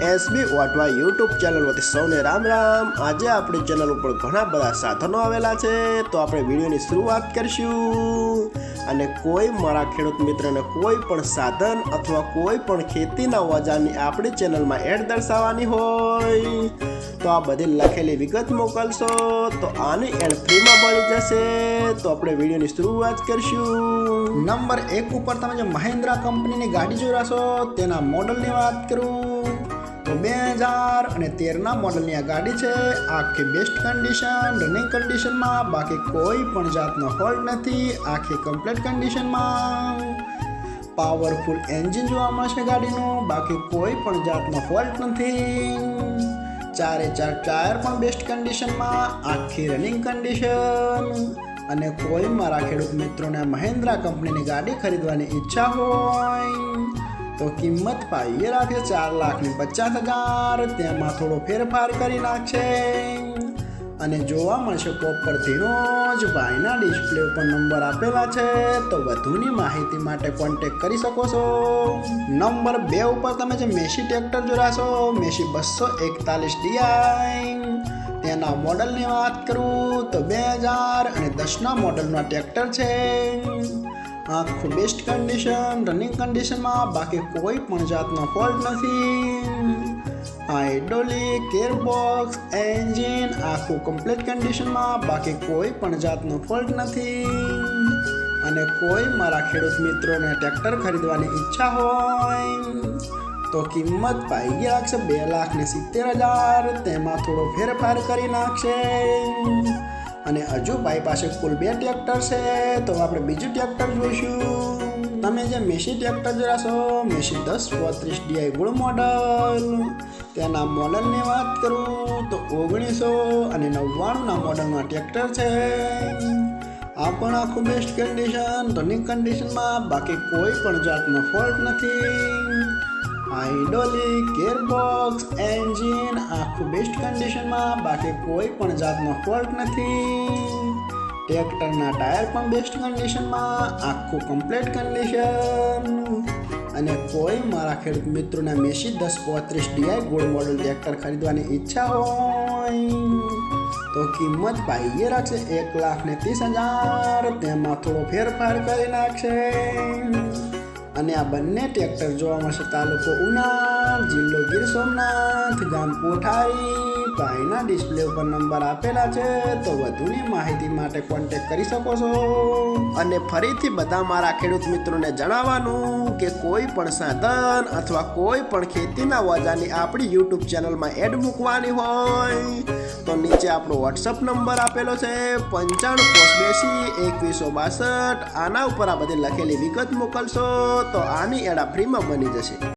SB વાટવા YouTube channel વતી સૌને રામ રામ। આજે આપણી ચેનલ ઉપર ઘણા બધા સાધનો આવેલા છે, તો આપણે વિડીયોની શરૂઆત કરીશું। અને કોઈ મારા ખેડૂત મિત્રને કોઈ પણ સાધન અથવા કોઈ પણ ખેતીના ઓજારની આપણી ચેનલમાં એડ દર્શાવવાની હોય તો આ બધી લખેલી વિગત મોકલશો તો આની એડ ફ્રીમાં મળી જશે। તો આપણે વિડીયોની શરૂઆત કરીશું। નંબર 1 ઉપર તમે જે મહિન્દ્રા કંપનીની ગાડી જોઈ રહ્યા છો તેના મોડલની વાત કરું તો 2013ના મોડલની આ ગાડી છે। આખી બેસ્ટ કન્ડિશન, રનિંગ કન્ડિશનમાં, બાકી કોઈ પણ જાતનો ફોલ્ટ નથી, આખી કમ્પ્લીટ કન્ડિશનમાં। પાવરફુલ એન્જિન જોવા મળશે ગાડીનું, બાકી કોઈ પણ જાતનો ફોલ્ટ નથી। ચારે ચાર ટાયર પણ બેસ્ટ કન્ડિશનમાં, આખી રનિંગ કન્ડિશન। અને કોઈ મારા ખેડૂત મિત્રોને મહિન્દ્રા કંપનીની ગાડી ખરીદવાની ઈચ્છા હોય તો કિંમત પાઈએ રાખે 4,50,000, તેમાં થોડો ફેરફાર કરી નાખશે। અને જોવા મળશે પ્રોપર ધીનો જ ભાઈના ડિસ્પ્લે ઉપર નંબર આપેલા છે, તો વધુની માહિતી માટે કોન્ટેક્ટ કરી શકો છો। નંબર 2 ઉપર તમે જે મેસી ટ્રેક્ટર જોયા છો, મેસી 241 DI, તેના મોડલની વાત કરું તો 2010ના મોડલના ટ્રેક્ટર છે। આખું બેસ્ટ કન્ડિશન, રનિંગ કન્ડિશનમાં, બાકી કોઈ પણ જાતનો ફોલ્ટ નથી। હાઇડ્રોલિક, ગિયરબોક્સ, એન્જિન આખું કમ્પ્લીટ કન્ડિશનમાં, બાકી કોઈ પણ જાતનો ફોલ્ટ નથી। અને કોઈ મારા ખેડૂત મિત્રોને ટ્રેક્ટર ખરીદવાની ઈચ્છા હોય તો કિંમત પાઈ રાખશે 2,70,000, તેમાં થોડો ફેરફાર કરી નાખશે। અને હજુ ભાઈ પાસે કુલ 2 ટ્રેક્ટર છે, તો આપણે બીજું ટ્રેક્ટર જોઈશું। તમે જે મેસી ટ્રેક્ટર જોયા છો, મેસી 1035 DI ગુડ મોડલ, તેના મોડલની વાત કરું તો 1999ના મોડલના ટ્રેક્ટર છે। આ પણ આખું બેસ્ટ કન્ડિશન, રનિંગ કન્ડિશનમાં, બાકી કોઈ પણ જાતનો ફોલ્ટ નથી। હાઇડ્રોલિક, ગિયરબોક્સ, એન્જિન આખું બેસ્ટ કન્ડિશનમાં, બાકી કોઈ પણ જાતનો ફોલ્ટ નથી। ટ્રેક્ટરના ટાયર પણ બેસ્ટ કન્ડિશનમાં, આખું કમ્પ્લીટ કન્ડિશન। અને કોઈ મારા ખેડૂત મિત્રોને Massey 1035 DI gold model tractor ખરીદવાની ઈચ્છા હોય તો કિંમત પાઈએ રાખશે 1,30,000, તેમાં થોડો ફેરફાર કરી નાખશે। અને આ બંને ટ્રેક્ટર જોવા મળશે તાલુકો ઉના, જિલ્લો ગીર સોમનાથ, ગામ કોઠારી। ભાઈના ડિસ્પ્લે ઉપર નંબર આપેલા છે, તો વધુની માહિતી માટે કોન્ટેક્ટ કરી શકો છો। અને ફરીથી બધા મારા ખેડૂત મિત્રોને જણાવવાનું કે કોઈ પણ સાધન અથવા કોઈ પણ ખેતીના ઓજારની આપણી યુટ્યુબ ચેનલમાં એડ મૂકવાની હોય તો નીચે આપણો વોટ્સઅપ નંબર આપેલો છે 9582 2162। આના ઉપર આ બધી લખેલી વિગત મોકલશો તો આની એડ ફ્રીમાં બની જશે।